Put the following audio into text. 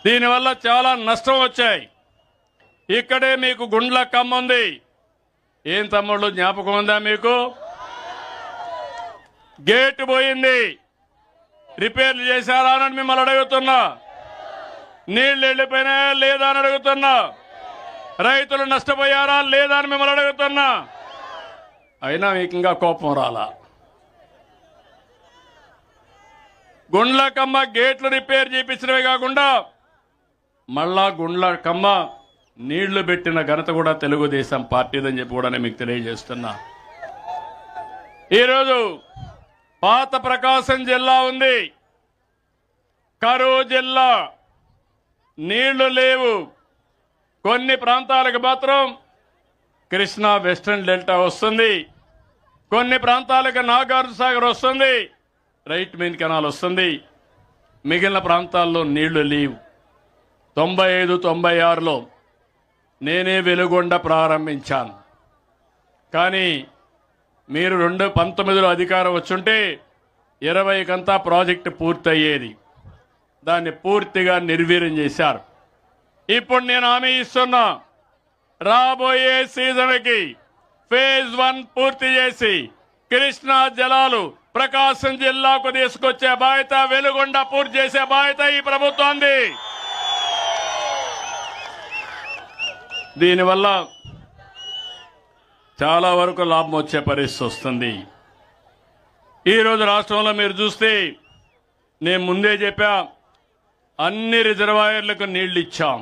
దీనివల్ల చాలా నష్టం వచ్చాయి. ఇక్కడే మీకు గుండ్ల కమ్మ ఉంది. ఏం తమ్ముళ్ళు జ్ఞాపకం ఉందా మీకు? గేట్ పోయింది, రిపేర్లు చేశారా అని మిమ్మల్ని అడుగుతున్నా. నీళ్లు వెళ్ళిపోయినాయా లేదా అని అడుగుతున్నా. రైతులు నష్టపోయారా లేదా అని మిమ్మల్ని అడుగుతున్నా. అయినా మీకు ఇంకా కోపం రాలా. గుండ్లకమ్మ గేట్లు రిపేర్ చేయించడమే కాకుండా మళ్ళా గుండ్లకమ్మ నీళ్లు పెట్టిన ఘనత కూడా తెలుగుదేశం పార్టీదని చెప్పి కూడా నేను మీకు తెలియజేస్తున్నా. ఈరోజు పాత ప్రకాశం జిల్లా ఉంది, కరూరు జిల్లా, నీళ్లు లేవు. కొన్ని ప్రాంతాలకు మాత్రం కృష్ణా వెస్టర్న్ డెల్టా వస్తుంది, కొన్ని ప్రాంతాలకు నాగార్జున సాగర్ వస్తుంది, రైట్ మెయిన్ కెనాల్ వస్తుంది. మిగిలిన ప్రాంతాల్లో నీళ్లు లేవు. 95-96లో నేనే వెలుగొండ ప్రారంభించాను. కానీ మీరు 2019లో అధికారం వచ్చుంటే 20కంతా ప్రాజెక్టు పూర్తయ్యేది. దాన్ని పూర్తిగా నిర్వీర్యం చేశారు. ఇప్పుడు నేను హామీ ఇస్తున్నా, రాబోయే సీజన్కి ఫేజ్ 1 పూర్తి చేసి కృష్ణా జలాలు ప్రకాశం జిల్లాకు తీసుకొచ్చే బాధ్యత, వెలుగొండ పూర్తి చేసే బాధ్యత ఈ ప్రభుత్వాన్ని. దీనివల్ల చాలా వరకు లాభం వచ్చే పరిస్థితి వస్తుంది. ఈరోజు రాష్ట్రంలో మీరు చూస్తే, నేను ముందే చెప్పా, అన్ని రిజర్వాయర్లకు నీళ్లు ఇచ్చాం.